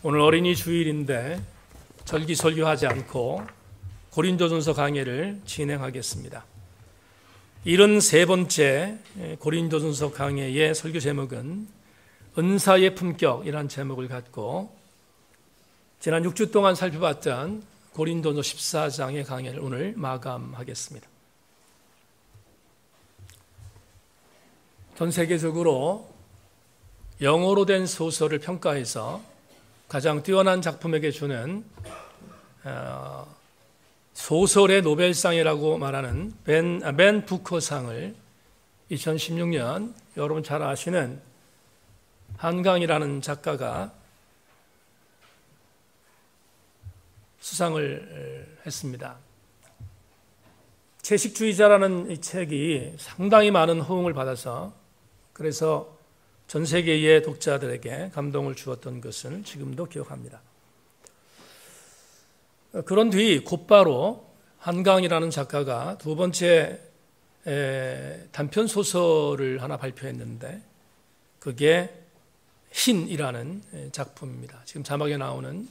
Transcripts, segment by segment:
오늘 어린이 주일인데 절기 설교하지 않고 고린도전서 강해를 진행하겠습니다. 73번째 고린도전서 강해의 설교 제목은 은사의 품격이라는 제목을 갖고 지난 6주 동안 살펴봤던 고린도전서 14장의 강해를 오늘 마감하겠습니다. 전 세계적으로 영어로 된 소설을 평가해서 가장 뛰어난 작품에게 주는 소설의 노벨상이라고 말하는 맨 부커상을 2016년 여러분 잘 아시는 한강이라는 작가가 수상을 했습니다. 채식주의자라는 이 책이 상당히 많은 호응을 받아서 그래서 전 세계의 독자들에게 감동을 주었던 것을 지금도 기억합니다. 그런 뒤 곧바로 한강이라는 작가가 두 번째 단편 소설을 하나 발표했는데 그게 신이라는 작품입니다. 지금 자막에 나오는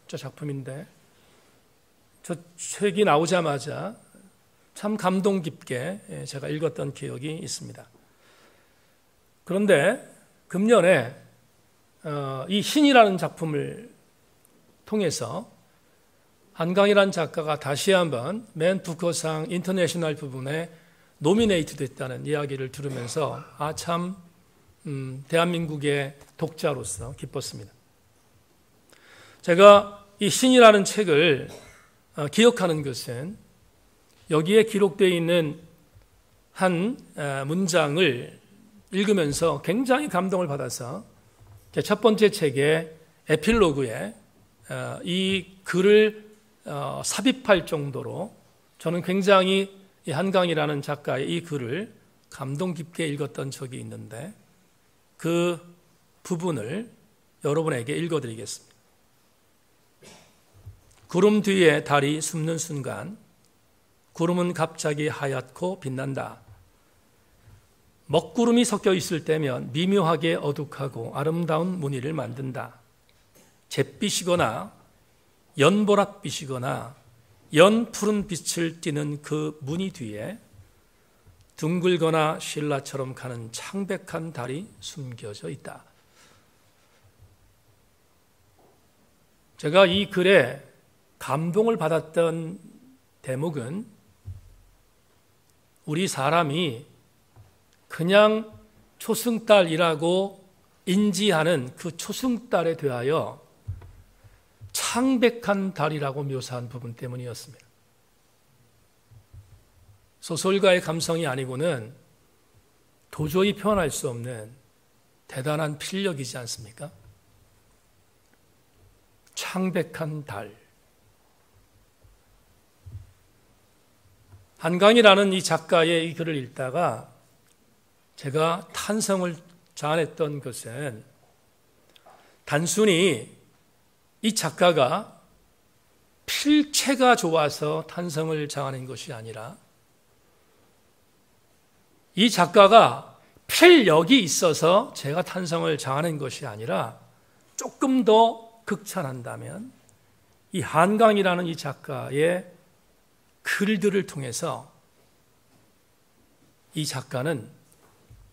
저 작품인데 저 책이 나오자마자 참 감동 깊게 제가 읽었던 기억이 있습니다. 그런데 금년에 이 신이라는 작품을 통해서 한강이라는 작가가 다시 한번 맨 부커상 인터내셔널 부분에 노미네이트 됐다는 이야기를 들으면서 참 대한민국의 독자로서 기뻤습니다. 제가 이 신이라는 책을 기억하는 것은 여기에 기록되어 있는 한 문장을 읽으면서 굉장히 감동을 받아서 제 첫 번째 책의 에필로그에 이 글을 삽입할 정도로 저는 굉장히 이 한강이라는 작가의 이 글을 감동 깊게 읽었던 적이 있는데 그 부분을 여러분에게 읽어드리겠습니다. 구름 뒤에 달이 숨는 순간 구름은 갑자기 하얗고 빛난다. 먹구름이 섞여 있을 때면 미묘하게 어둑하고 아름다운 무늬를 만든다. 잿빛이거나 연보랏빛이거나 연푸른 빛을 띠는 그 무늬 뒤에 둥글거나 신라처럼 가는 창백한 달이 숨겨져 있다. 제가 이 글에 감동을 받았던 대목은 우리 사람이 그냥 초승달이라고 인지하는 그 초승달에 대하여 창백한 달이라고 묘사한 부분 때문이었습니다. 소설가의 감성이 아니고는 도저히 표현할 수 없는 대단한 필력이지 않습니까? 창백한 달. 한강이라는 이 작가의 이 글을 읽다가 제가 탄성을 자아냈던 것은 단순히 이 작가가 필체가 좋아서 탄성을 자아낸 것이 아니라 이 작가가 필력이 있어서 제가 탄성을 자아낸 것이 아니라 조금 더 극찬한다면 이 한강이라는 이 작가의 글들을 통해서 이 작가는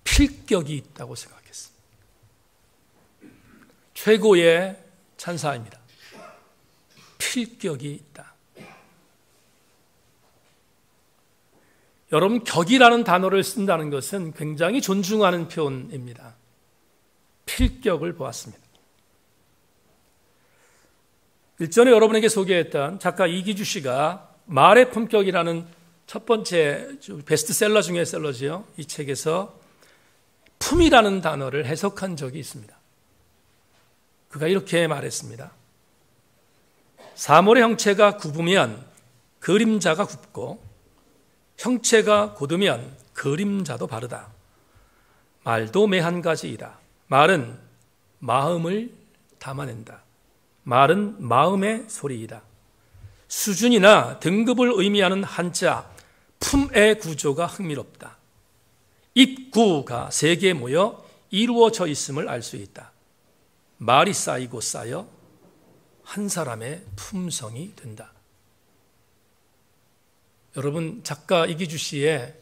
필격이 있다고 생각했습니다. 최고의 찬사입니다. 필격이 있다. 여러분, 격이라는 단어를 쓴다는 것은 굉장히 존중하는 표현입니다. 필격을 보았습니다. 일전에 여러분에게 소개했던 작가 이기주 씨가 말의 품격이라는 첫 번째 베스트셀러 중에 셀러지요. 이 책에서 품이라는 단어를 해석한 적이 있습니다. 그가 이렇게 말했습니다. 사물의 형체가 굽으면 그림자가 굽고 형체가 곧으면 그림자도 바르다. 말도 매한 가지이다. 말은 마음을 담아낸다. 말은 마음의 소리이다. 수준이나 등급을 의미하는 한자 품의 구조가 흥미롭다. 입구가 세 개 모여 이루어져 있음을 알 수 있다. 말이 쌓이고 쌓여 한 사람의 품성이 된다. 여러분, 작가 이기주 씨의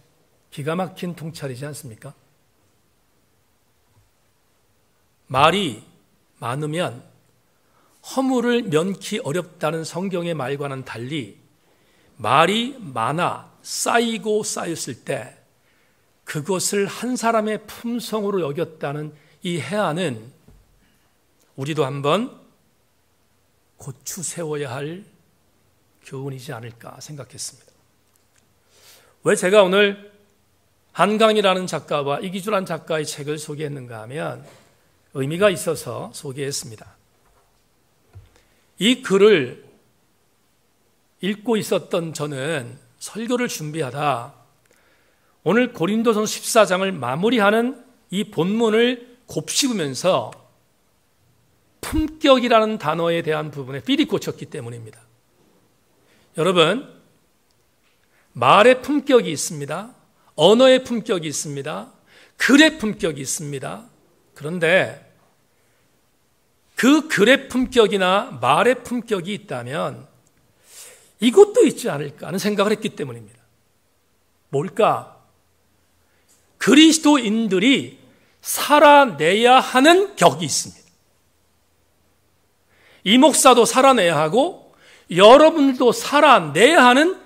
기가 막힌 통찰이지 않습니까? 말이 많으면 허물을 면키 어렵다는 성경의 말과는 달리 말이 많아 쌓이고 쌓였을 때 그것을 한 사람의 품성으로 여겼다는 이 해안은 우리도 한번 고추 세워야 할 교훈이지 않을까 생각했습니다. 왜 제가 오늘 한강이라는 작가와 이기주라는 작가의 책을 소개했는가 하면 의미가 있어서 소개했습니다. 이 글을 읽고 있었던 저는 설교를 준비하다 오늘 고린도전서 14장을 마무리하는 이 본문을 곱씹으면서 품격이라는 단어에 대한 부분에 삘이 꽂혔기 때문입니다. 여러분, 말의 품격이 있습니다. 언어의 품격이 있습니다. 글의 품격이 있습니다. 그런데 그 글의 품격이나 말의 품격이 있다면 이것도 있지 않을까 하는 생각을 했기 때문입니다. 뭘까? 그리스도인들이 살아내야 하는 격이 있습니다. 이 목사도 살아내야 하고 여러분도 살아내야 하는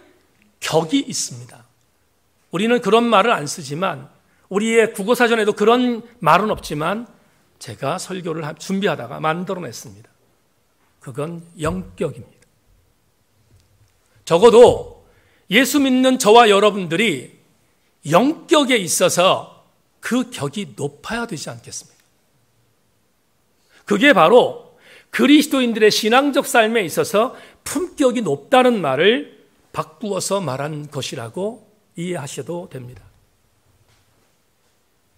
격이 있습니다. 우리는 그런 말을 안 쓰지만 우리의 국어사전에도 그런 말은 없지만 제가 설교를 준비하다가 만들어냈습니다. 그건 영격입니다. 적어도 예수 믿는 저와 여러분들이 영격에 있어서 그 격이 높아야 되지 않겠습니까? 그게 바로 그리스도인들의 신앙적 삶에 있어서 품격이 높다는 말을 바꾸어서 말한 것이라고 이해하셔도 됩니다.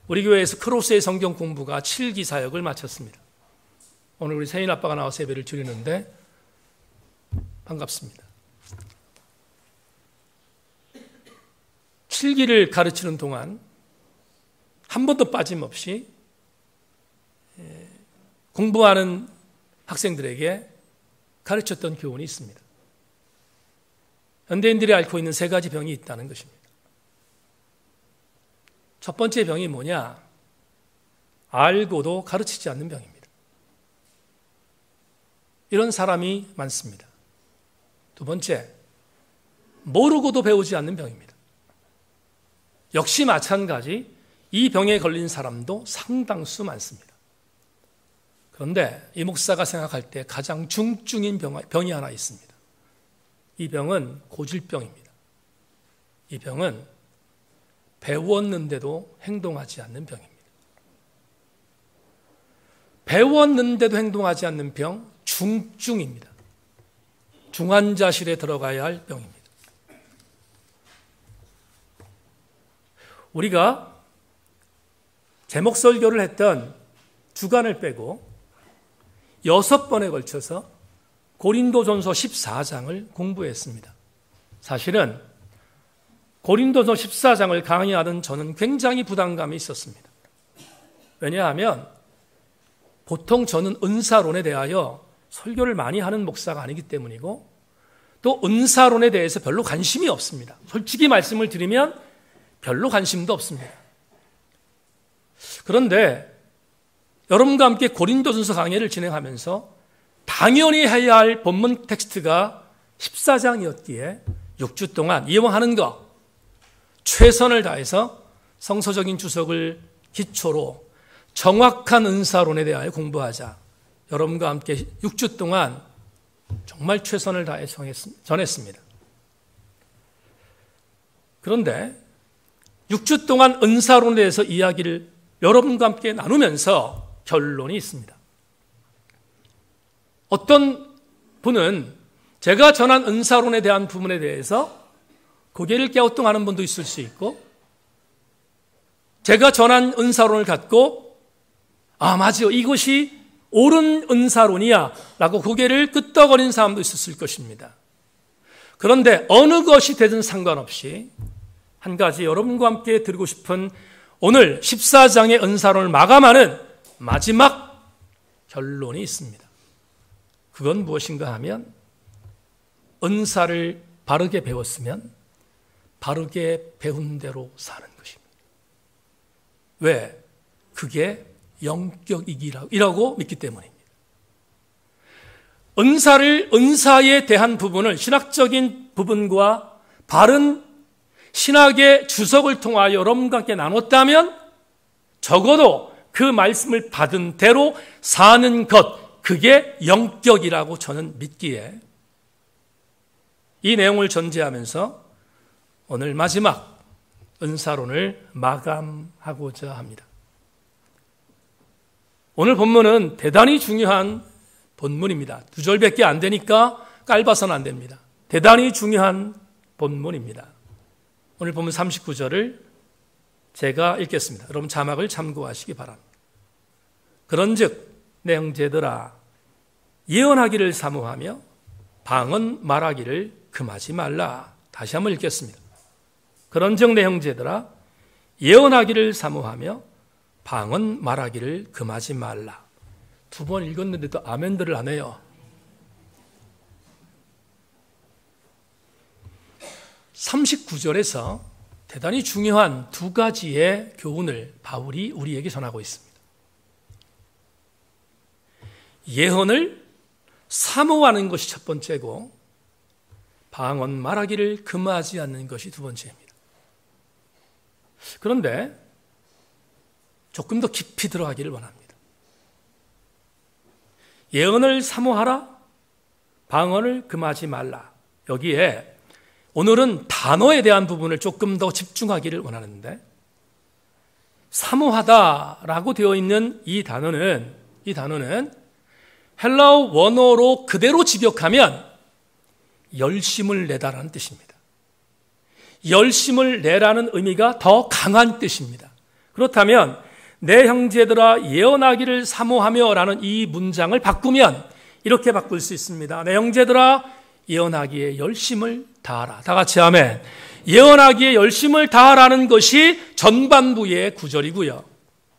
우리 교회에서 크로스의 성경 공부가 7기 사역을 마쳤습니다. 오늘 우리 세인 아빠가 나와서 예배를 드리는데 반갑습니다. 7기를 가르치는 동안 한 번도 빠짐없이 공부하는 학생들에게 가르쳤던 교훈이 있습니다. 현대인들이 앓고 있는 세 가지 병이 있다는 것입니다. 첫 번째 병이 뭐냐? 알고도 가르치지 않는 병입니다. 이런 사람이 많습니다. 두 번째, 모르고도 배우지 않는 병입니다. 역시 마찬가지 이 병에 걸린 사람도 상당수 많습니다. 그런데 이 목사가 생각할 때 가장 중증인 병이 하나 있습니다. 이 병은 고질병입니다. 이 병은 배웠는데도 행동하지 않는 병입니다. 배웠는데도 행동하지 않는 병, 중증입니다. 중환자실에 들어가야 할 병입니다. 우리가 제목 설교를 했던 주간을 빼고 6번에 걸쳐서 고린도전서 14장을 공부했습니다. 사실은 고린도서 14장을 강의하던 저는 굉장히 부담감이 있었습니다. 왜냐하면 보통 저는 은사론에 대하여 설교를 많이 하는 목사가 아니기 때문이고 또 은사론에 대해서 별로 관심이 없습니다. 솔직히 말씀을 드리면 별로 관심도 없습니다. 그런데 여러분과 함께 고린도전서 강의를 진행하면서 당연히 해야 할 본문 텍스트가 14장이었기에 6주 동안 이용하는 것 최선을 다해서 성서적인 주석을 기초로 정확한 은사론에 대하여 공부하자. 여러분과 함께 6주 동안 정말 최선을 다해 전했습니다. 그런데 6주 동안 은사론에 대해서 이야기를 여러분과 함께 나누면서 결론이 있습니다. 어떤 분은 제가 전한 은사론에 대한 부분에 대해서 고개를 갸우뚱하는 분도 있을 수 있고 제가 전한 은사론을 갖고 맞아요. 이것이 옳은 은사론이야 라고 고개를 끄덕거리는 사람도 있었을 것입니다. 그런데 어느 것이 되든 상관없이 한 가지 여러분과 함께 드리고 싶은 오늘 14장의 은사론을 마감하는 마지막 결론이 있습니다. 그건 무엇인가 하면 은사를 바르게 배웠으면 바르게 배운 대로 사는 것입니다. 왜? 그게 영격이라고 믿기 때문입니다. 은사에 대한 부분을 신학적인 부분과 바른 신학의 주석을 통하여 여러분과 함께 나눴다면 적어도 그 말씀을 받은 대로 사는 것, 그게 영격이라고 저는 믿기에 이 내용을 전제하면서 오늘 마지막 은사론을 마감하고자 합니다. 오늘 본문은 대단히 중요한 본문입니다. 2절밖에 안 되니까 깔봐서는 안 됩니다. 대단히 중요한 본문입니다. 오늘 본문 39절을 제가 읽겠습니다. 여러분 자막을 참고하시기 바랍니다. 그런즉 내 형제들아 예언하기를 사모하며 방언 말하기를 금하지 말라. 다시 한번 읽겠습니다. 그런즉 내 형제들아 예언하기를 사모하며 방언 말하기를 금하지 말라. 2번 읽었는데도 아멘들을 안 해요. 39절에서 대단히 중요한 2가지의 교훈을 바울이 우리에게 전하고 있습니다. 예언을 사모하는 것이 첫 번째고 방언 말하기를 금하지 않는 것이 두 번째입니다. 그런데 조금 더 깊이 들어가기를 원합니다. 예언을 사모하라, 방언을 금하지 말라. 여기에 오늘은 단어에 대한 부분을 조금 더 집중하기를 원하는데 사모하다라고 되어 있는 이 단어는 헬라어 원어로 그대로 직역하면 열심을 내다라는 뜻입니다. 열심을 내라는 의미가 더 강한 뜻입니다. 그렇다면 내 형제들아 예언하기를 사모하며 라는 이 문장을 바꾸면 이렇게 바꿀 수 있습니다. 내 형제들아 예언하기에 열심을 다하라. 다 같이 아멘. 예언하기에 열심을 다하라는 것이 전반부의 구절이고요.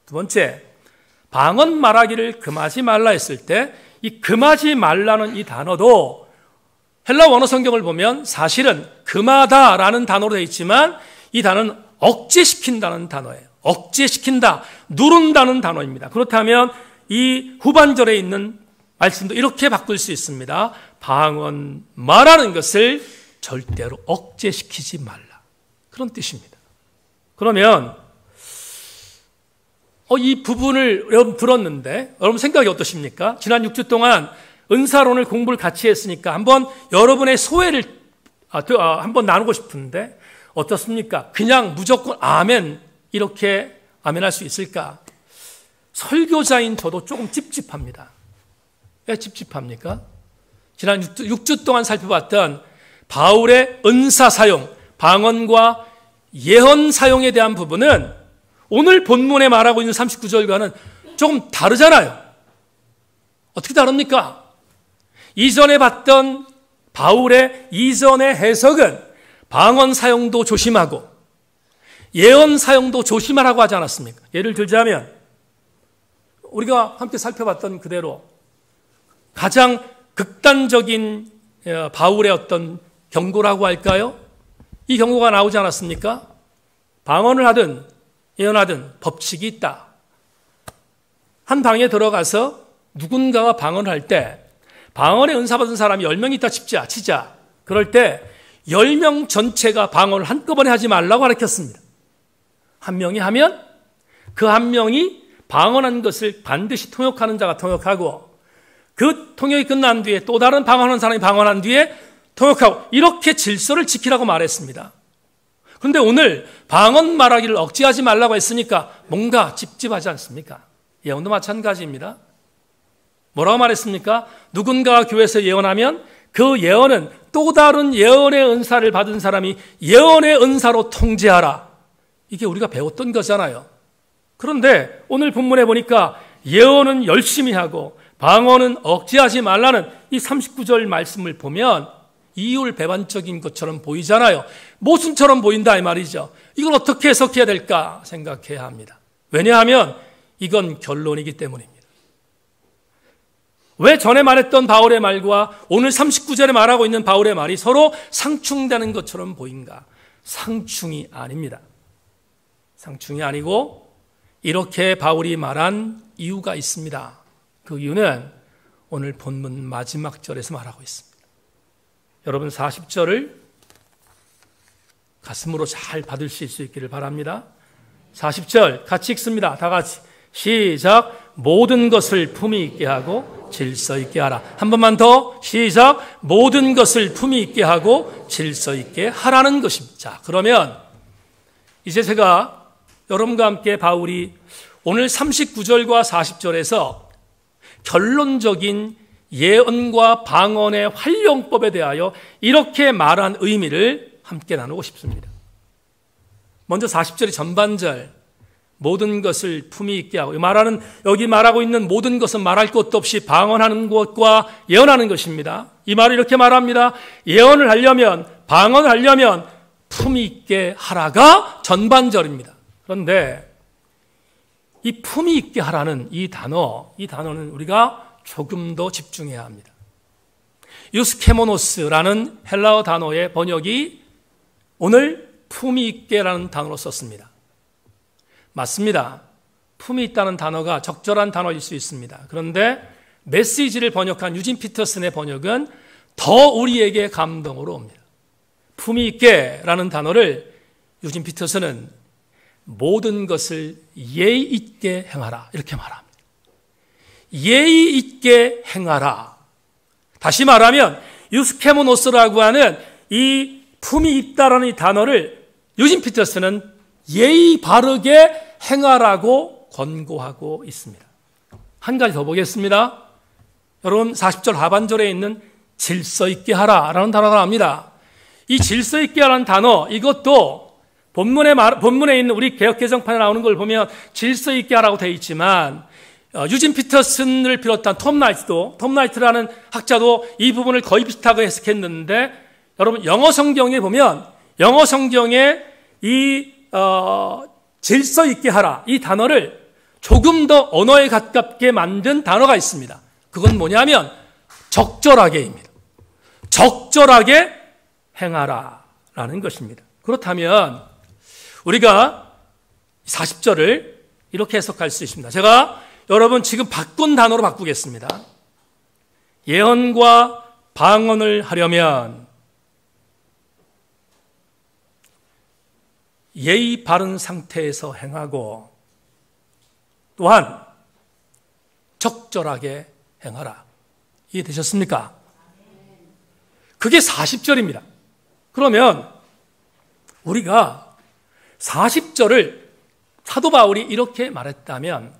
두 번째, 방언 말하기를 금하지 말라 했을 때 이 금하지 말라는 이 단어도 헬라 원어 성경을 보면 사실은 금하다라는 단어로 되어 있지만 이 단어는 억제시킨다는 단어예요. 억제시킨다, 누른다는 단어입니다. 그렇다면 이 후반절에 있는 말씀도 이렇게 바꿀 수 있습니다. 방언 말하는 것을 절대로 억제시키지 말라. 그런 뜻입니다. 그러면 이 부분을 여러분 들었는데 여러분 생각이 어떠십니까? 지난 6주 동안 은사론을 공부를 같이 했으니까 한번 여러분의 소회를 한번 나누고 싶은데 어떻습니까? 그냥 무조건 아멘 이렇게 아멘할 수 있을까? 설교자인 저도 조금 찝찝합니다. 왜 찝찝합니까? 지난 6주 동안 살펴봤던 바울의 은사 사용, 방언과 예언 사용에 대한 부분은 오늘 본문에 말하고 있는 39절과는 조금 다르잖아요. 어떻게 다릅니까? 이전에 봤던 바울의 이전의 해석은 방언 사용도 조심하고 예언 사용도 조심하라고 하지 않았습니까? 예를 들자면 우리가 함께 살펴봤던 그대로 가장 극단적인 바울의 어떤 경고라고 할까요? 이 경고가 나오지 않았습니까? 방언을 하든 예언하든 법칙이 있다. 한 방에 들어가서 누군가가 방언을 할 때 방언에 은사 받은 사람이 10명 있다 치자. 그럴 때 10명 전체가 방언을 한꺼번에 하지 말라고 가르쳤습니다. 한 명이 하면 그 한 명이 방언한 것을 반드시 통역하는 자가 통역하고 그 통역이 끝난 뒤에 또 다른 방언하는 사람이 방언한 뒤에 통역하고 이렇게 질서를 지키라고 말했습니다. 그런데 오늘 방언 말하기를 억제하지 말라고 했으니까 뭔가 찝찝하지 않습니까? 예언도 마찬가지입니다. 뭐라고 말했습니까? 누군가가 교회에서 예언하면 그 예언은 또 다른 예언의 은사를 받은 사람이 예언의 은사로 통제하라. 이게 우리가 배웠던 거잖아요. 그런데 오늘 본문에 보니까 예언은 열심히 하고 방언은 억제하지 말라는 이 39절 말씀을 보면 이율배반적인 것처럼 보이잖아요. 모순처럼 보인다 이 말이죠. 이걸 어떻게 해석해야 될까 생각해야 합니다. 왜냐하면 이건 결론이기 때문입니다. 왜 전에 말했던 바울의 말과 오늘 39절에 말하고 있는 바울의 말이 서로 상충되는 것처럼 보인가? 상충이 아닙니다. 상충이 아니고 이렇게 바울이 말한 이유가 있습니다. 그 이유는 오늘 본문 마지막 절에서 말하고 있습니다. 여러분 40절을 가슴으로 잘 받으실 수 있기를 바랍니다. 40절 같이 읽습니다. 다 같이 시작. 모든 것을 품위 있게 하고 질서 있게 하라. 한 번만 더 시작. 모든 것을 품위 있게 하고 질서 있게 하라는 것입니다. 자, 그러면 이제 제가 여러분과 함께 바울이 오늘 39절과 40절에서 결론적인 예언과 방언의 활용법에 대하여 이렇게 말한 의미를 함께 나누고 싶습니다. 먼저 40절의 전반절 모든 것을 품위 있게 하고 여기 말하고 있는 모든 것은 말할 것도 없이 방언하는 것과 예언하는 것입니다. 이 말을 이렇게 말합니다. 예언을 하려면 방언을 하려면 품위 있게 하라가 전반절입니다. 그런데 이 품위 있게 하라는 이 단어는 우리가 조금 더 집중해야 합니다. 유스케모노스라는 헬라어 단어의 번역이 오늘 품위 있게라는 단어로 썼습니다. 맞습니다. 품이 있다는 단어가 적절한 단어일 수 있습니다. 그런데 메시지를 번역한 유진 피터슨의 번역은 더 우리에게 감동으로 옵니다. 품이 있게라는 단어를 유진 피터슨은 모든 것을 예의 있게 행하라 이렇게 말합니다. 예의 있게 행하라. 다시 말하면 유스케모노스라고 하는 이 품이 있다라는 이 단어를 유진 피터슨은 예의 바르게 행하라고 권고하고 있습니다. 한 가지 더 보겠습니다. 여러분 40절 하반절에 있는 질서 있게 하라라는 단어가 나옵니다. 이 질서 있게 하라는 단어 이것도 본문에 있는 우리 개역개정판에 나오는 걸 보면 질서 있게 하라고 되어 있지만 유진 피터슨을 비롯한 톰 나이트라는 학자도 이 부분을 거의 비슷하게 해석했는데 여러분 영어 성경에 보면 영어 성경에 이 질서 있게 하라 이 단어를 조금 더 언어에 가깝게 만든 단어가 있습니다. 그건 뭐냐면 적절하게입니다. 적절하게 행하라라는 것입니다. 그렇다면 우리가 40절을 이렇게 해석할 수 있습니다. 제가 여러분 지금 바꾼 단어로 바꾸겠습니다. 예언과 방언을 하려면 예의 바른 상태에서 행하고 또한 적절하게 행하라. 이해되셨습니까? 그게 40절입니다. 그러면 우리가 40절을 사도 바울이 이렇게 말했다면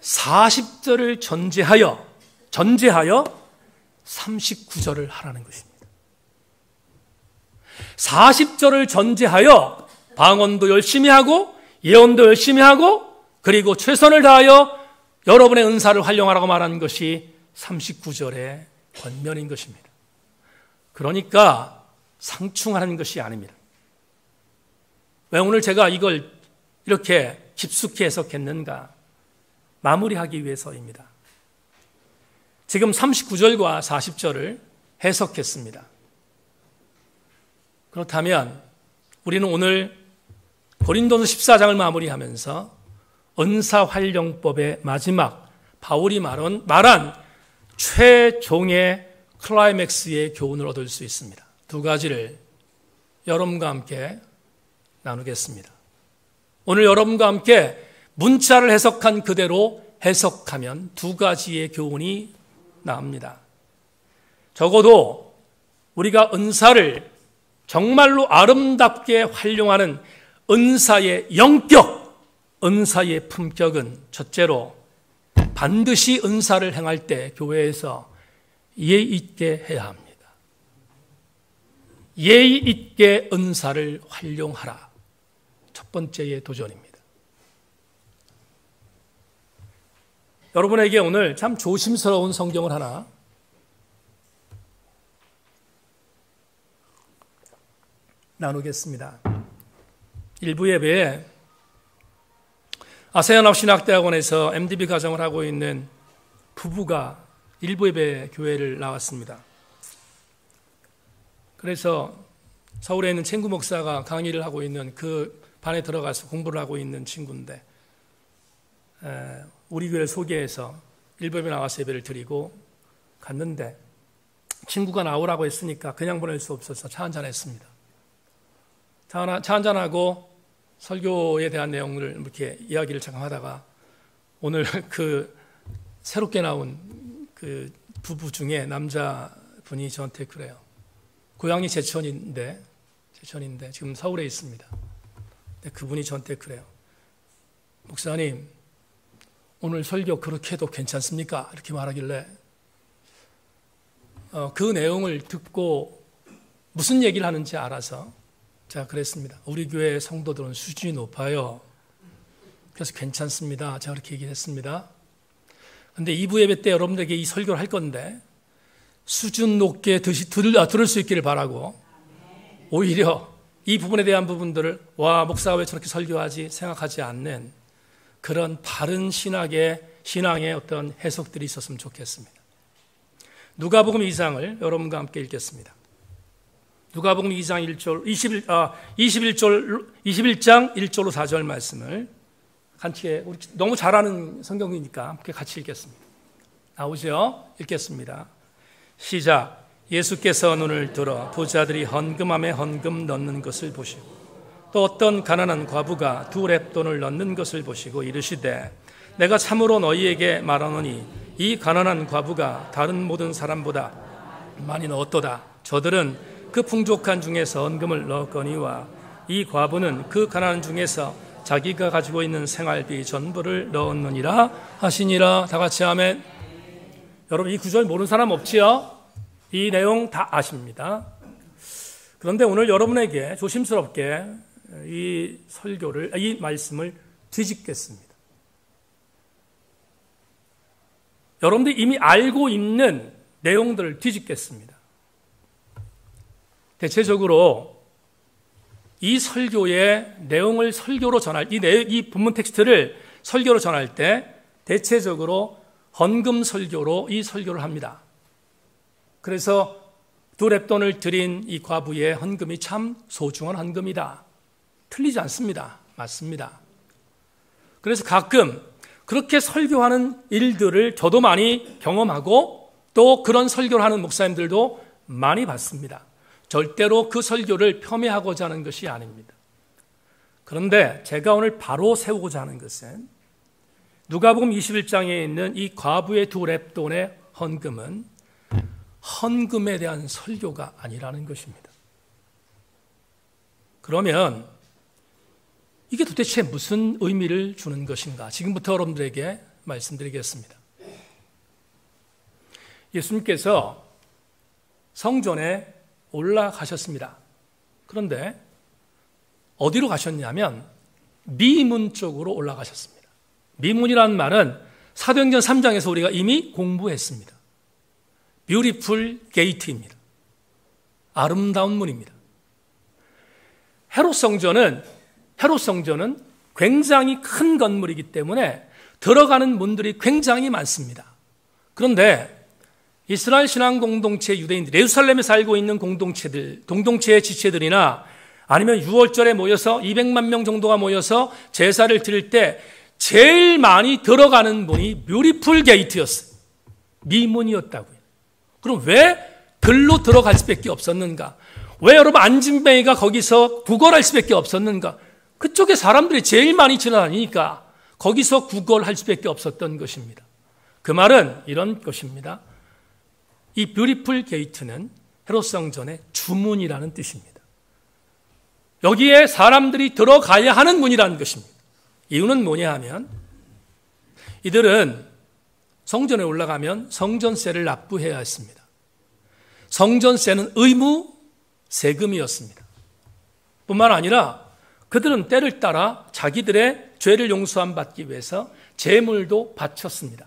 40절을 전제하여 39절을 하라는 것입니다. 40절을 전제하여 방언도 열심히 하고 예언도 열심히 하고 그리고 최선을 다하여 여러분의 은사를 활용하라고 말하는 것이 39절의 권면인 것입니다. 그러니까 상충하는 것이 아닙니다. 왜 오늘 제가 이걸 이렇게 깊숙이 해석했는가? 마무리하기 위해서입니다. 지금 39절과 40절을 해석했습니다. 그렇다면 우리는 오늘 고린도서 14장을 마무리하면서 은사활용법의 마지막 바울이 말한 최종의 클라이맥스의 교훈을 얻을 수 있습니다. 두 가지를 여러분과 함께 나누겠습니다. 오늘 여러분과 함께 문자를 해석한 그대로 해석하면 두 가지의 교훈이 나옵니다. 적어도 우리가 은사를 정말로 아름답게 활용하는 은사의 영격, 은사의 품격은 첫째로 반드시 은사를 행할 때 교회에서 예의 있게 해야 합니다. 예의 있게 은사를 활용하라. 첫 번째의 도전입니다. 여러분에게 오늘 참 조심스러운 성경을 하나 나누겠습니다. 일부 예배에 아세안 신학대학원에서 MDB 과정을 하고 있는 부부가 일부 예배 교회를 나왔습니다. 그래서 서울에 있는 챙구 목사가 강의를 하고 있는 그 반에 들어가서 공부를 하고 있는 친구인데 우리 교회를 소개해서 일부 예배 나와서 예배를 드리고 갔는데 친구가 나오라고 했으니까 그냥 보낼 수 없어서 차 한잔 했습니다. 차 한잔하고 설교에 대한 내용을 이렇게 이야기를 잠깐 하다가 오늘 그 새롭게 나온 그 부부 중에 남자분이 저한테 그래요. 고향이 제천인데 지금 서울에 있습니다. 근데 그분이 저한테 그래요. 목사님, 오늘 설교 그렇게 해도 괜찮습니까? 이렇게 말하길래 그 내용을 듣고 무슨 얘기를 하는지 알아서 제가 그랬습니다. 우리 교회 성도들은 수준이 높아요. 그래서 괜찮습니다. 제가 그렇게 얘기했습니다. 그런데 2부 예배 때 여러분들에게 이 설교를 할 건데 수준 높게 들을 수 있기를 바라고 오히려 이 부분에 대한 부분들을 와, 목사가 왜 저렇게 설교하지 생각하지 않는 그런 바른 신앙의 어떤 해석들이 있었으면 좋겠습니다. 누가복음 2장을 여러분과 함께 읽겠습니다. 누가복음 2장 21장 1절로 4절 말씀을 같이 우리 너무 잘 아는 성경이니까 함께 같이 읽겠습니다. 나오죠? 읽겠습니다. 시작. 예수께서 눈을 들어 부자들이 헌금함에 헌금 넣는 것을 보시고 또 어떤 가난한 과부가 2렙돈을 넣는 것을 보시고 이르시되 내가 참으로 너희에게 말하노니 이 가난한 과부가 다른 모든 사람보다 많이 넣었도다. 저들은 그 풍족한 중에서 헌금을 넣었거니와 이 과부는 그 가난한 중에서 자기가 가지고 있는 생활비 전부를 넣었느니라 하시니라. 다 같이 아멘. 여러분, 이 구절 모르는 사람 없지요? 이 내용 다 아십니다. 그런데 오늘 여러분에게 조심스럽게 이 말씀을 뒤집겠습니다. 여러분들이 이미 알고 있는 내용들을 뒤집겠습니다. 대체적으로 이 설교의 내용을 설교로 전할, 이 본문 텍스트를 설교로 전할 때 대체적으로 헌금 설교로 이 설교를 합니다. 그래서 2렙돈을 드린 이 과부의 헌금이 참 소중한 헌금이다. 틀리지 않습니다. 맞습니다. 그래서 가끔 그렇게 설교하는 일들을 저도 많이 경험하고 또 그런 설교를 하는 목사님들도 많이 봤습니다. 절대로 그 설교를 폄훼하고자 하는 것이 아닙니다. 그런데 제가 오늘 바로 세우고자 하는 것은 누가복음 21장에 있는 이 과부의 2렙돈의 헌금은 헌금에 대한 설교가 아니라는 것입니다. 그러면 이게 도대체 무슨 의미를 주는 것인가? 지금부터 여러분들에게 말씀드리겠습니다. 예수님께서 성전에 올라가셨습니다. 그런데 어디로 가셨냐면 미문 쪽으로 올라가셨습니다. 미문이라는 말은 사도행전 3장에서 우리가 이미 공부했습니다. 뷰티풀 게이트입니다. 아름다운 문입니다. 헤롯 성전은 굉장히 큰 건물이기 때문에 들어가는 문들이 굉장히 많습니다. 그런데 이스라엘 신앙 공동체 유대인들, 예루살렘에 살고 있는 공동체의 지체들이나 아니면 6월절에 모여서 200만 명 정도가 모여서 제사를 드릴 때 제일 많이 들어가는 문이 뷰티풀 게이트였어요. 미문이었다고요. 그럼 왜 글로 들어갈 수밖에 없었는가? 왜 여러분 안진뱅이가 거기서 구걸할 수밖에 없었는가? 그쪽에 사람들이 제일 많이 지나다니니까 거기서 구걸할 수밖에 없었던 것입니다. 그 말은 이런 것입니다. 이 뷰티풀 게이트는 헤롯 성전의 주문이라는 뜻입니다. 여기에 사람들이 들어가야 하는 문이라는 것입니다. 이유는 뭐냐 하면 이들은 성전에 올라가면 성전세를 납부해야 했습니다. 성전세는 의무 세금이었습니다. 뿐만 아니라 그들은 때를 따라 자기들의 죄를 용서함 받기 위해서 제물도 바쳤습니다.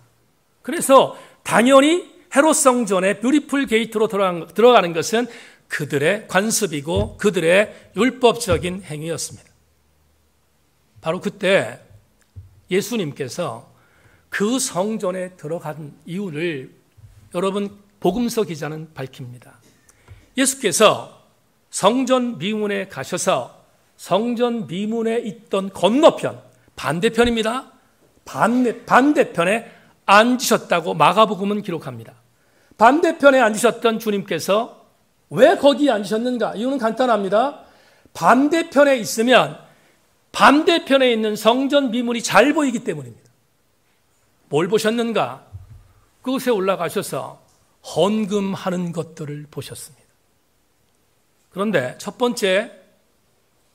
그래서 당연히 헤롯 성전의 뷰티풀 게이트로 들어가는 것은 그들의 관습이고 그들의 율법적인 행위였습니다. 바로 그때 예수님께서 그 성전에 들어간 이유를 여러분 복음서 기자는 밝힙니다. 예수께서 성전 미문에 가셔서 성전 미문에 있던 건너편, 반대편입니다. 반대편에 앉으셨다고 마가복음은 기록합니다. 반대편에 앉으셨던 주님께서 왜 거기에 앉으셨는가? 이유는 간단합니다. 반대편에 있으면 반대편에 있는 성전 미문이 잘 보이기 때문입니다. 뭘 보셨는가? 그곳에 올라가셔서 헌금하는 것들을 보셨습니다. 그런데 첫 번째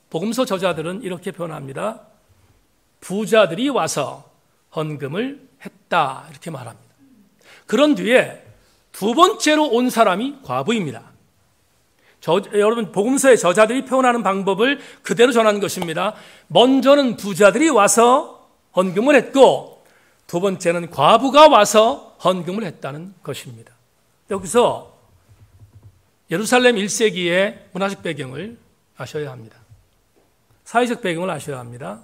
복음서 저자들은 이렇게 표현합니다. 부자들이 와서 헌금을 했다 이렇게 말합니다. 그런 뒤에 두 번째로 온 사람이 과부입니다. 여러분 복음서의 저자들이 표현하는 방법을 그대로 전하는 것입니다. 먼저는 부자들이 와서 헌금을 했고 두 번째는 과부가 와서 헌금을 했다는 것입니다. 여기서 예루살렘 1세기의 문화적 배경을 아셔야 합니다. 사회적 배경을 아셔야 합니다.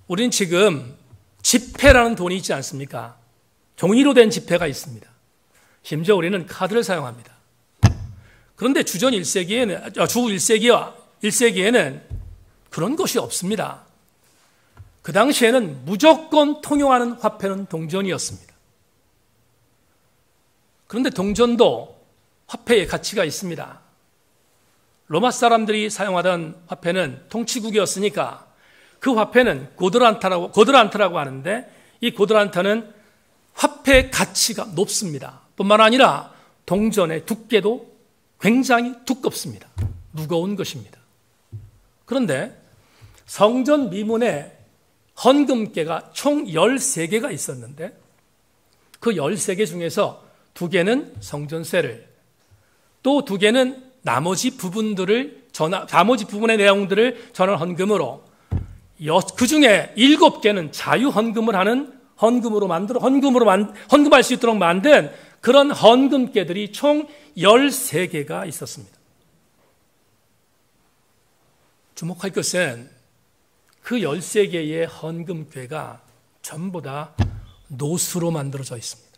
우리는 지금 지폐라는 돈이 있지 않습니까? 종이로 된 지폐가 있습니다. 심지어 우리는 카드를 사용합니다. 그런데 주 1세기에는 그런 것이 없습니다. 그 당시에는 무조건 통용하는 화폐는 동전이었습니다. 그런데 동전도 화폐의 가치가 있습니다. 로마 사람들이 사용하던 화폐는 통치국이었으니까 그 화폐는 고드란트라고 하는데 이 고드란트는 화폐의 가치가 높습니다. 뿐만 아니라 동전의 두께도 굉장히 두껍습니다. 무거운 것입니다. 그런데 성전 미문에 헌금계가 총 13개가 있었는데 그 13개 중에서 2개는 성전세를, 또 2개는 나머지 부분의 내용들을 전한 헌금으로, 그 중에 7개는 자유 헌금을 하는 헌금할 수 있도록 만든 그런 헌금계들이 총 13개가 있었습니다. 주목할 것은 그 13개의 헌금궤가 전부 다 노수로 만들어져 있습니다.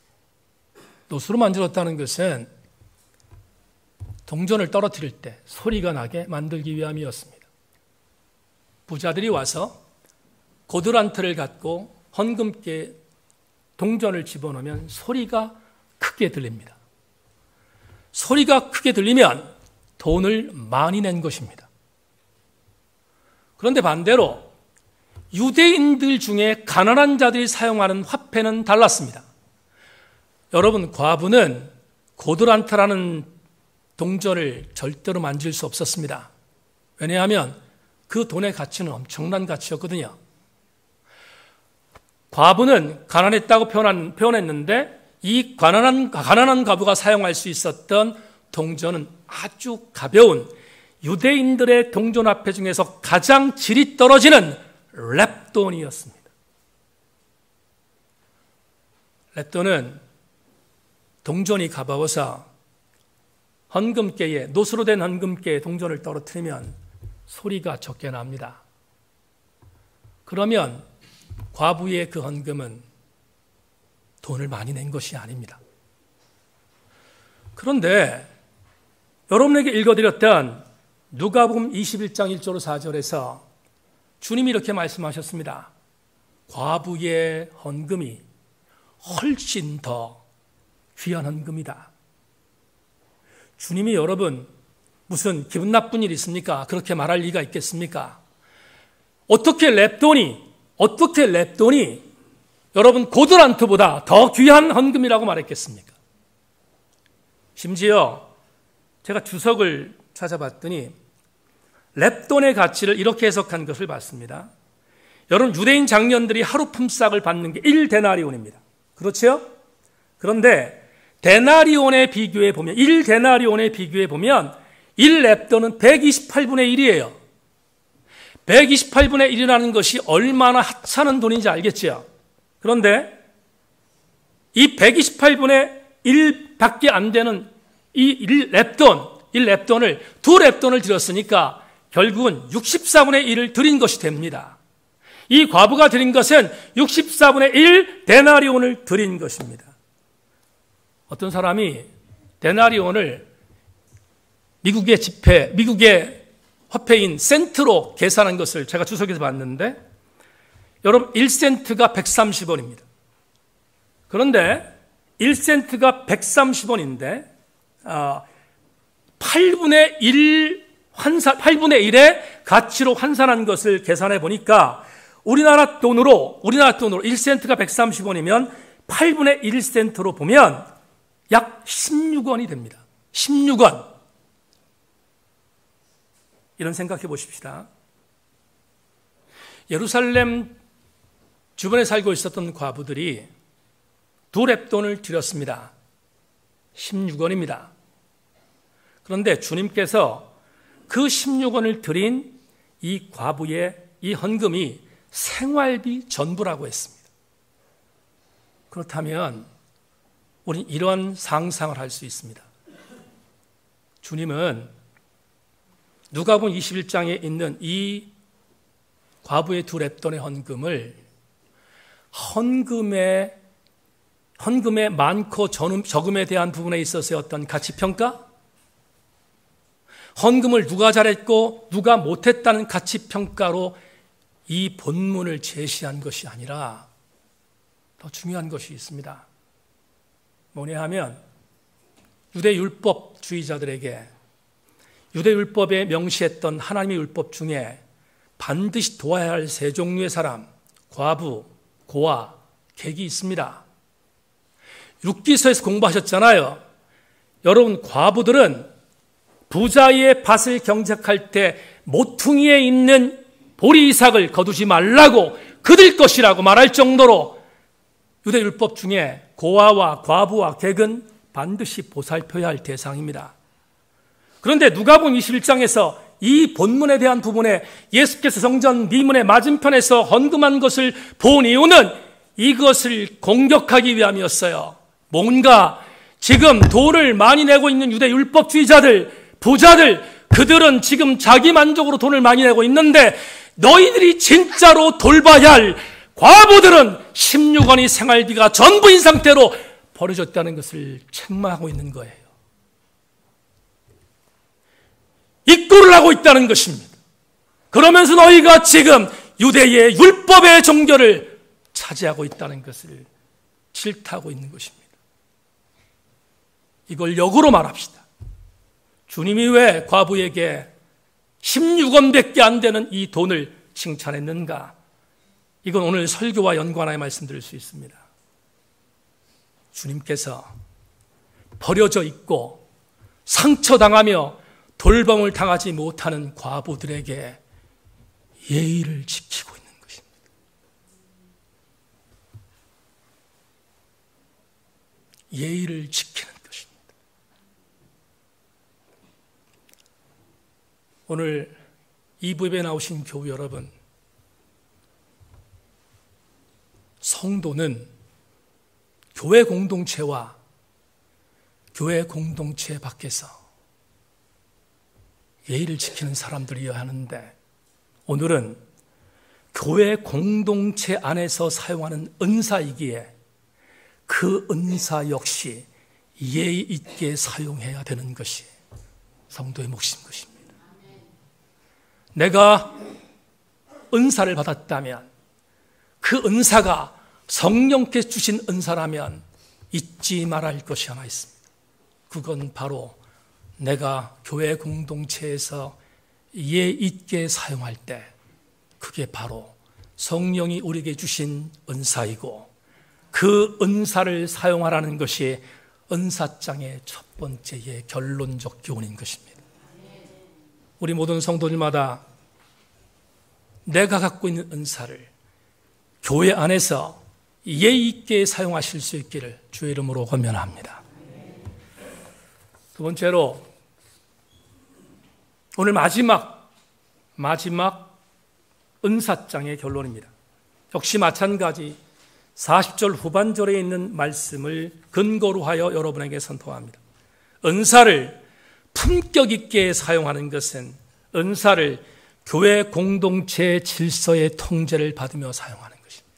노수로 만들었다는 것은 동전을 떨어뜨릴 때 소리가 나게 만들기 위함이었습니다. 부자들이 와서 고드란트를 갖고 헌금께 동전을 집어넣으면 소리가 크게 들립니다. 소리가 크게 들리면 돈을 많이 낸 것입니다. 그런데 반대로 유대인들 중에 가난한 자들이 사용하는 화폐는 달랐습니다. 여러분, 과부는 고드란트라는 동전을 절대로 만질 수 없었습니다. 왜냐하면 그 돈의 가치는 엄청난 가치였거든요. 과부는 가난했다고 표현했는데 이 가난한 과부가 사용할 수 있었던 동전은 아주 가벼운 유대인들의 동전 화폐 중에서 가장 질이 떨어지는 랩돈이었습니다. 랩돈은 동전이 가벼워서 헌금계에, 노수로 된 헌금계에 동전을 떨어뜨리면 소리가 적게 납니다. 그러면 과부의 그 헌금은 돈을 많이 낸 것이 아닙니다. 그런데 여러분에게 읽어드렸던 누가복음 21장 1절로 4절에서 주님이 이렇게 말씀하셨습니다. 과부의 헌금이 훨씬 더 귀한 헌금이다. 주님이 여러분 무슨 기분 나쁜 일 있습니까? 그렇게 말할 리가 있겠습니까? 어떻게 랩돈이 여러분 고드란트보다 더 귀한 헌금이라고 말했겠습니까? 심지어 제가 주석을 찾아봤더니 랩돈의 가치를 이렇게 해석한 것을 봤습니다. 여러분 유대인 장년들이 하루 품삯을 받는 게 1데나리온입니다. 그렇죠? 그런데 1데나리온에 비교해 보면 1랩돈은 128분의 1이에요. 128분의 1이라는 것이 얼마나 하찮은 돈인지 알겠죠? 그런데 이 128분의 1밖에 안 되는 이 1랩돈을 2랩돈을 들였으니까 결국은 64분의 1을 드린 것이 됩니다. 이 과부가 드린 것은 64분의 1 데나리온을 드린 것입니다. 어떤 사람이 데나리온을 미국의 화폐인 센트로 계산한 것을 제가 주석에서 봤는데, 여러분 1센트가 130원입니다. 그런데 1센트가 130원인데 8분의 1의 가치로 환산한 것을 계산해 보니까 우리나라 돈으로 1센트가 130원이면 8분의 1센트로 보면 약 16원이 됩니다. 16원. 이런 생각해 보십시다. 예루살렘 주변에 살고 있었던 과부들이 두 렙돈을 드렸습니다. 16원입니다. 그런데 주님께서 그 16원을 드린 이 과부의 이 헌금이 생활비 전부라고 했습니다. 그렇다면 우리는 이런 상상을 할 수 있습니다. 주님은 누가복음 21장에 있는 이 과부의 두 렙돈의 헌금을 헌금의 많고 적음에 대한 부분에 있어서의 어떤 가치평가? 헌금을 누가 잘했고 누가 못했다는 가치평가로 이 본문을 제시한 것이 아니라 더 중요한 것이 있습니다. 뭐냐 하면 유대 율법주의자들에게 유대 율법에 명시했던 하나님의 율법 중에 반드시 도와야 할 세 종류의 사람, 과부, 고아, 객이 있습니다. 룻기서에서 공부하셨잖아요. 여러분, 과부들은 부자의 밭을 경작할 때 모퉁이에 있는 보리 이삭을 거두지 말라고 그들 것이라고 말할 정도로 유대 율법 중에 고아와 과부와 객은 반드시 보살펴야 할 대상입니다. 그런데 누가복음 21장에서 이 본문에 대한 부분에 예수께서 성전 미문의 맞은편에서 헌금한 것을 본 이유는 이것을 공격하기 위함이었어요. 뭔가 지금 돈을 많이 내고 있는 유대 율법주의자들, 부자들, 그들은 지금 자기 만족으로 돈을 많이 내고 있는데 너희들이 진짜로 돌봐야 할 과부들은 16원이 생활비가 전부인 상태로 버려졌다는 것을 책망하고 있는 거예요. 입고를 하고 있다는 것입니다. 그러면서 너희가 지금 유대의 율법의 종교를 차지하고 있다는 것을 질타하고 있는 것입니다. 이걸 역으로 말합시다. 주님이 왜 과부에게 16원밖에 안 되는 이 돈을 칭찬했는가? 이건 오늘 설교와 연관하여 말씀드릴 수 있습니다. 주님께서 버려져 있고 상처당하며 돌봄을 당하지 못하는 과부들에게 예의를 지키고 있는 것입니다. 예의를 지키는 것입니다. 오늘 이 부에 나오신 교우 여러분, 성도는 교회 공동체와 교회 공동체 밖에서 예의를 지키는 사람들이어야 하는데, 오늘은 교회 공동체 안에서 사용하는 은사이기에 그 은사 역시 예의 있게 사용해야 되는 것이 성도의 몫인 것입니다. 내가 은사를 받았다면 그 은사가 성령께 주신 은사라면 잊지 말아야 할 것이 하나 있습니다. 그건 바로 내가 교회 공동체에서 예의 있게 사용할 때 그게 바로 성령이 우리에게 주신 은사이고, 그 은사를 사용하라는 것이 은사장의 첫 번째의 결론적 교훈인 것입니다. 우리 모든 성도들마다 내가 갖고 있는 은사를 교회 안에서 예의 있게 사용하실 수 있기를 주의 이름으로 권면합니다. 두 번째로, 오늘 마지막 은사장의 결론입니다. 역시 마찬가지 40절 후반절에 있는 말씀을 근거로 하여 여러분에게 선포합니다. 은사를 품격 있게 사용하는 것은 은사를 교회 공동체의 질서의 통제를 받으며 사용하는 것입니다.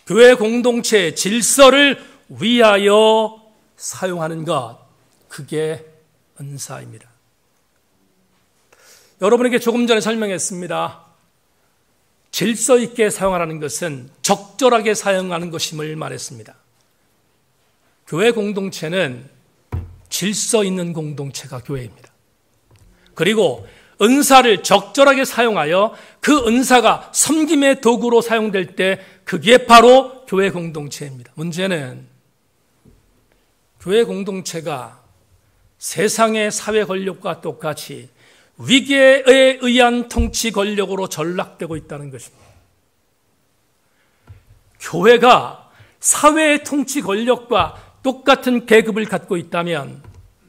교회 공동체의 질서를 위하여 사용하는 것, 그게 은사입니다. 여러분에게 조금 전에 설명했습니다. 질서 있게 사용하라는 것은 적절하게 사용하는 것임을 말했습니다. 교회 공동체는 질서 있는 공동체가 교회입니다. 그리고 은사를 적절하게 사용하여 그 은사가 섬김의 도구로 사용될 때 그게 바로 교회 공동체입니다. 문제는 교회 공동체가 세상의 사회 권력과 똑같이 위계에 의한 통치 권력으로 전락되고 있다는 것입니다. 교회가 사회의 통치 권력과 똑같은 계급을 갖고 있다면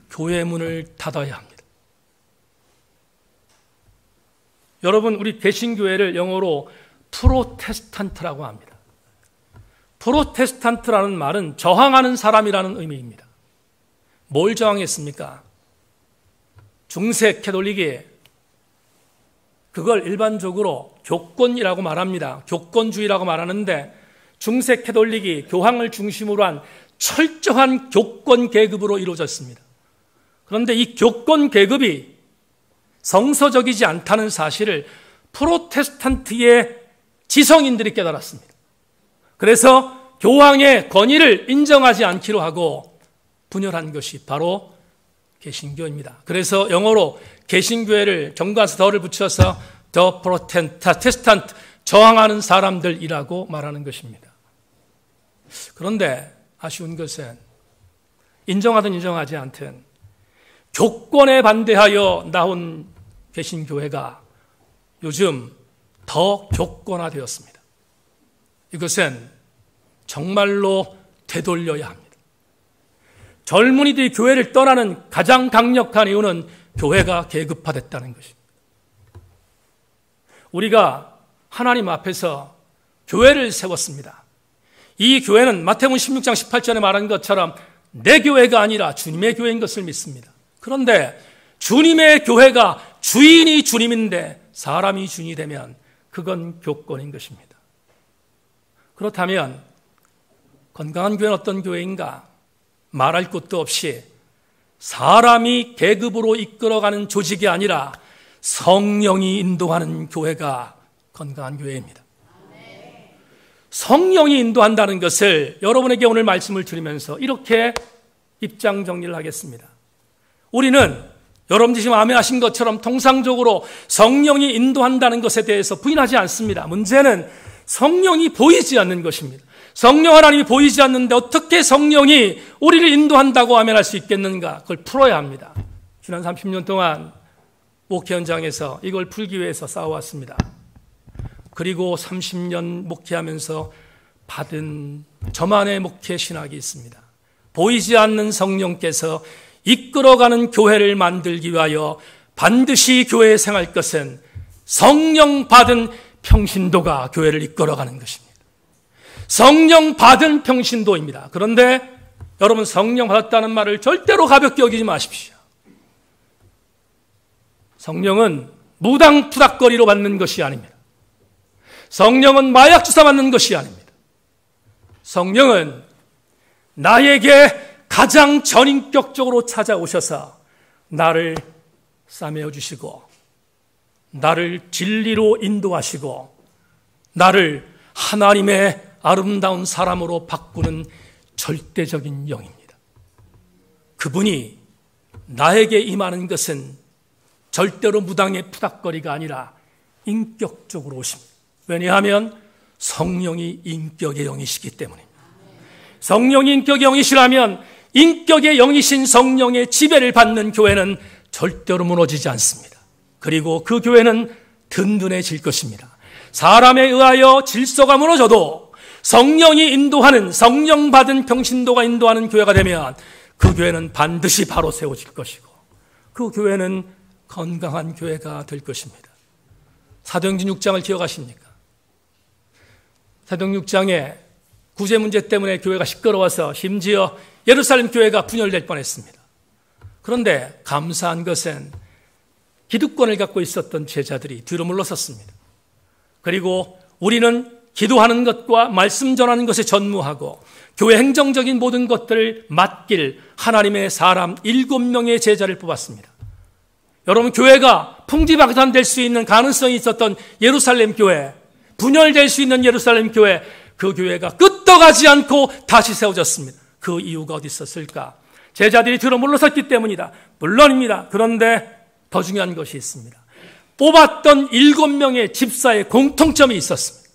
교회 문을 닫아야 합니다. 여러분, 우리 개신교회를 영어로 프로테스탄트라고 합니다. 프로테스탄트라는 말은 저항하는 사람이라는 의미입니다. 뭘 저항했습니까? 중세 캐톨릭이 그걸 일반적으로 교권이라고 말합니다. 교권주의라고 말하는데 중세 캐톨릭이 교황을 중심으로 한 철저한 교권 계급으로 이루어졌습니다. 그런데 이 교권 계급이 성서적이지 않다는 사실을 프로테스탄트의 지성인들이 깨달았습니다. 그래서 교황의 권위를 인정하지 않기로 하고 분열한 것이 바로 개신교입니다. 그래서 영어로 개신교회를 정관사 더를 붙여서 더 프로테스탄트, 저항하는 사람들이라고 말하는 것입니다. 그런데 아쉬운 것은 인정하든 인정하지 않든 교권에 반대하여 나온 개신교회가 요즘 더 교권화되었습니다. 이것은 정말로 되돌려야 합니다. 젊은이들이 교회를 떠나는 가장 강력한 이유는 교회가 계급화됐다는 것입니다. 우리가 하나님 앞에서 교회를 세웠습니다. 이 교회는 마태복음 16장 18절에 말한 것처럼 내 교회가 아니라 주님의 교회인 것을 믿습니다. 그런데 주님의 교회가 주인이 주님인데 사람이 주인이 되면 그건 교권인 것입니다. 그렇다면 건강한 교회는 어떤 교회인가? 말할 것도 없이 사람이 계급으로 이끌어가는 조직이 아니라 성령이 인도하는 교회가 건강한 교회입니다. 성령이 인도한다는 것을 여러분에게 오늘 말씀을 드리면서 이렇게 입장 정리를 하겠습니다. 우리는 여러분들이 지금 아멘하신 것처럼 통상적으로 성령이 인도한다는 것에 대해서 부인하지 않습니다. 문제는 성령이 보이지 않는 것입니다. 성령 하나님이 보이지 않는데 어떻게 성령이 우리를 인도한다고 아멘할 수 있겠는가? 그걸 풀어야 합니다. 지난 30년 동안 목회 현장에서 이걸 풀기 위해서 싸워왔습니다. 그리고 30년 목회하면서 받은 저만의 목회 신학이 있습니다. 보이지 않는 성령께서 이끌어가는 교회를 만들기 위하여 반드시 교회에 생할 것은 성령 받은 평신도가 교회를 이끌어가는 것입니다. 성령 받은 평신도입니다. 그런데 여러분, 성령 받았다는 말을 절대로 가볍게 여기지 마십시오. 성령은 무당 푸닥거리로 받는 것이 아닙니다. 성령은 마약 주사 맞는 것이 아닙니다. 성령은 나에게 가장 전인격적으로 찾아오셔서 나를 싸매어 주시고 나를 진리로 인도하시고 나를 하나님의 아름다운 사람으로 바꾸는 절대적인 영입니다. 그분이 나에게 임하는 것은 절대로 무당의 푸닥거리가 아니라 인격적으로 오십니다. 왜냐하면 성령이 인격의 영이시기 때문입니다. 성령이 인격의 영이시라면 인격의 영이신 성령의 지배를 받는 교회는 절대로 무너지지 않습니다. 그리고 그 교회는 든든해질 것입니다. 사람에 의하여 질서가 무너져도 성령이 인도하는, 성령 받은 평신도가 인도하는 교회가 되면 그 교회는 반드시 바로 세워질 것이고 그 교회는 건강한 교회가 될 것입니다. 사도행전 6장을 기억하십니까? 사도행전 6장에 구제 문제 때문에 교회가 시끄러워서 심지어 예루살렘 교회가 분열될 뻔했습니다. 그런데 감사한 것은 기득권을 갖고 있었던 제자들이 뒤로 물러섰습니다. 그리고 우리는 기도하는 것과 말씀 전하는 것에 전무하고 교회 행정적인 모든 것들을 맡길 하나님의 사람 7명의 제자를 뽑았습니다. 여러분, 교회가 풍지박산될 수 있는 가능성이 있었던 예루살렘 교회, 분열될 수 있는 예루살렘 교회, 그 교회가 끄떡하지 않고 다시 세워졌습니다. 그 이유가 어디 있었을까? 제자들이 뒤로 물러섰기 때문이다. 물론입니다. 그런데 더 중요한 것이 있습니다. 뽑았던 7명의 집사의 공통점이 있었습니다.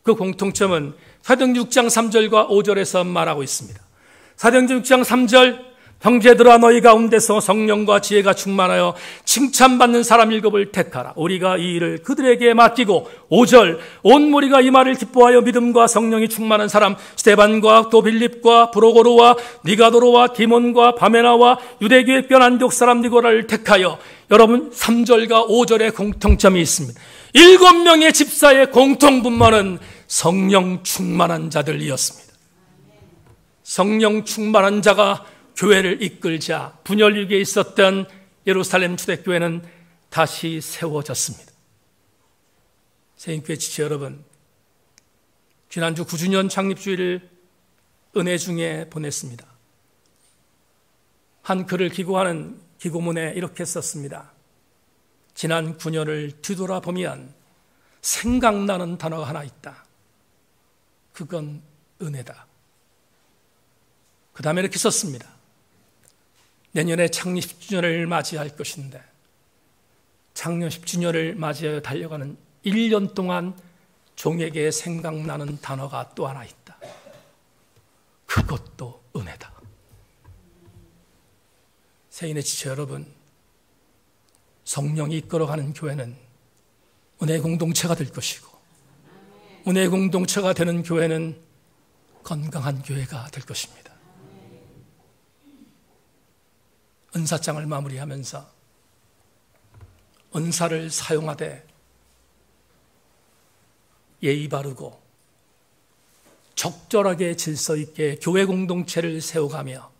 그 공통점은 사도행전 6장 3절과 5절에서 말하고 있습니다. 사도행전 6장 3절, 형제들아 너희 가운데서 성령과 지혜가 충만하여 칭찬받는 사람 7을 택하라. 우리가 이 일을 그들에게 맡기고 5절, 온 무리가 이 말을 기뻐하여 믿음과 성령이 충만한 사람 스데반과 또 빌립과 브로고로와 니가도로와 디몬과 바메나와 유대교의 변한족 사람 니고라를 택하여, 여러분 3절과 5절의 공통점이 있습니다. 7명의 집사의 공통분모는 성령 충만한 자들이었습니다. 성령 충만한 자가 교회를 이끌자 분열 위기에 있었던 예루살렘 초대교회는 다시 세워졌습니다. 새인교회 지체 여러분, 지난주 9주년 창립주일을 은혜 중에 보냈습니다. 한 글을 기고하는 기고문에 이렇게 썼습니다. 지난 9년을 뒤돌아보면 생각나는 단어가 하나 있다. 그건 은혜다. 그 다음에 이렇게 썼습니다. 내년에 창립 10주년을 맞이할 것인데 창립 10주년을 맞이하여 달려가는 1년 동안 종에게 생각나는 단어가 또 하나 있다. 그것도 은혜다. 세인의 지체 여러분, 성령이 이끌어가는 교회는 은혜 공동체가 될 것이고, 은혜 공동체가 되는 교회는 건강한 교회가 될 것입니다. 은사장을 마무리하면서 은사를 사용하되 예의 바르고 적절하게 질서 있게 교회 공동체를 세워가며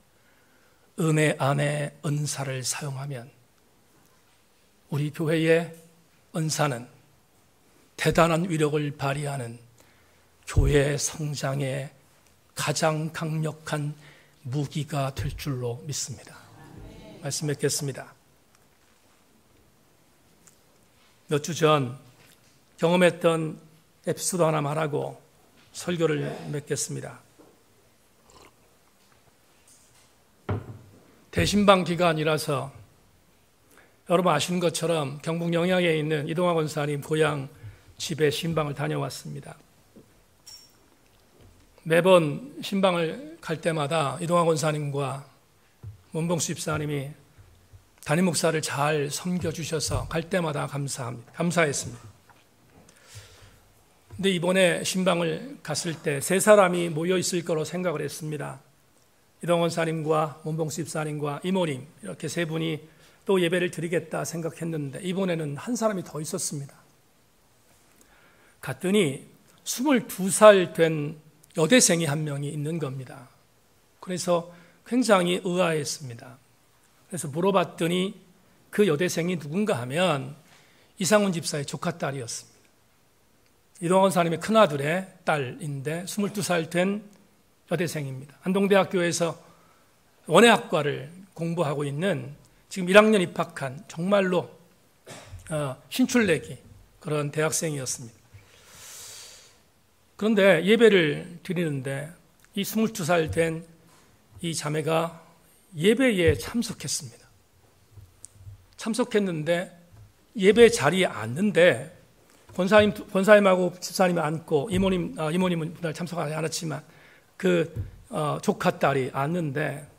은혜 안에 은사를 사용하면 우리 교회의 은사는 대단한 위력을 발휘하는 교회 성장의 가장 강력한 무기가 될 줄로 믿습니다. 말씀 맺겠습니다. 몇 주 전 경험했던 에피소드 하나 말하고 설교를 맺겠습니다. 대신방 기간이라서 여러분 아시는 것처럼 경북 영양에 있는 이동화 권사님 고향 집에 신방을 다녀왔습니다. 매번 신방을 갈 때마다 이동화 권사님과 문봉수 집사님이 담임 목사를 잘 섬겨주셔서 갈 때마다 감사했습니다. 근데 이번에 신방을 갔을 때 세 사람이 모여 있을 거로 생각을 했습니다. 이동화 권사님과 문봉수 집사님과 이모님, 이렇게 세 분이 또 예배를 드리겠다 생각했는데 이번에는 한 사람이 더 있었습니다. 갔더니 22살 된 여대생이 한 명이 있는 겁니다. 그래서 굉장히 의아했습니다. 그래서 물어봤더니 그 여대생이 누군가 하면 이상훈 집사의 조카딸이었습니다. 이동화 권사님의 큰아들의 딸인데 22살 된 여대생입니다. 안동대학교에서 원예학과를 공부하고 있는 지금 1학년 입학한 정말로 신출내기 그런 대학생이었습니다. 그런데 예배를 드리는데 이 22살 된 이 자매가 예배에 참석했습니다. 참석했는데 예배 자리에 앉는데 권사님하고 집사님이 앉고 이모님은 그날 참석하지 않았지만 그 조카딸이 앉는데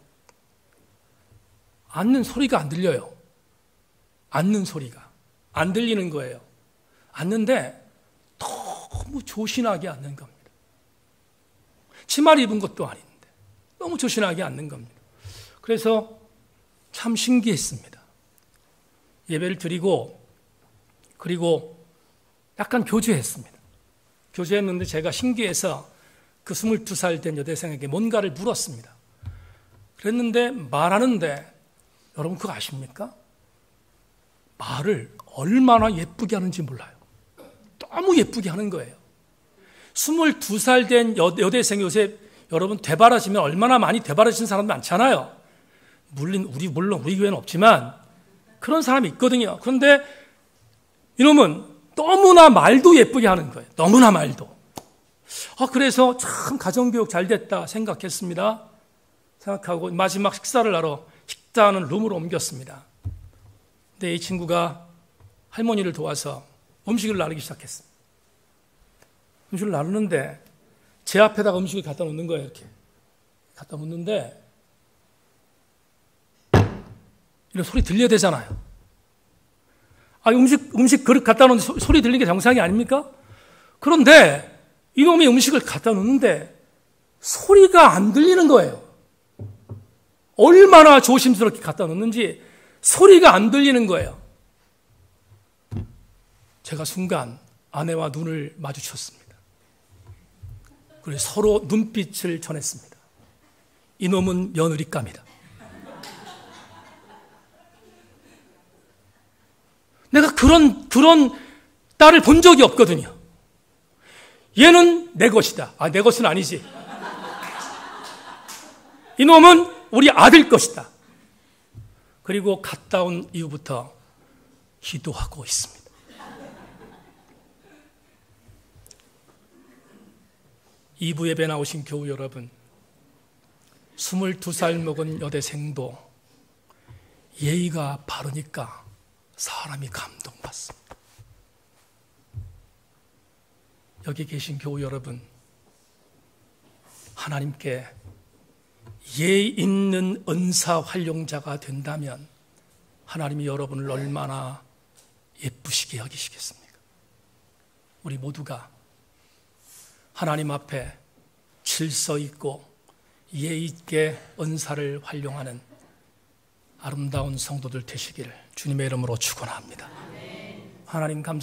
앉는 소리가 안 들려요. 앉는 소리가 안 들리는 거예요. 앉는데 너무 조신하게 앉는 겁니다. 치마를 입은 것도 아닌데 너무 조신하게 앉는 겁니다. 그래서 참 신기했습니다. 예배를 드리고 그리고 약간 교제했습니다. 교제했는데 제가 신기해서 그 22살 된 여대생에게 뭔가를 물었습니다. 그랬는데 말하는데 여러분 그거 아십니까? 말을 얼마나 예쁘게 하는지 몰라요. 너무 예쁘게 하는 거예요. 22살 된 여대생 요새 여러분 되바라지면 얼마나 많이 되바라진 사람 많잖아요. 물론 우리 교회는 없지만 그런 사람이 있거든요. 그런데 이놈은 너무나 말도 예쁘게 하는 거예요. 너무나 말도. 그래서 참 가정교육 잘 됐다 생각했습니다. 생각하고 마지막 식사를 하러 식사하는 룸으로 옮겼습니다. 근데 이 친구가 할머니를 도와서 음식을 나르기 시작했습니다. 음식을 나르는데 제 앞에다가 음식을 갖다 놓는 거예요. 이렇게 갖다 놓는데 이런 소리 들려야 되잖아요. 음식 그릇 갖다 놓는 소리 들리는 게 정상이 아닙니까? 그런데 이놈이 음식을 갖다 놓는데 소리가 안 들리는 거예요. 얼마나 조심스럽게 갖다 놓는지 소리가 안 들리는 거예요. 제가 순간 아내와 눈을 마주쳤습니다. 그리고 서로 눈빛을 전했습니다. 이놈은 며느리감이다. 내가 그런 딸을 본 적이 없거든요. 얘는 내 것이다. 내 것은 아니지. 이놈은 우리 아들 것이다. 그리고 갔다 온 이후부터 기도하고 있습니다. 이부 예배 나오신 교우 여러분, 22살 먹은 여대생도 예의가 바르니까 사람이 감동받습니다. 여기 계신 교우 여러분, 하나님께 예의 있는 은사 활용자가 된다면 하나님이 여러분을 얼마나 예쁘시게 여기시겠습니까? 우리 모두가 하나님 앞에 질서 있고 예의 있게 은사를 활용하는 아름다운 성도들 되시기를 주님의 이름으로 축원합니다. 하나님 감사합니다.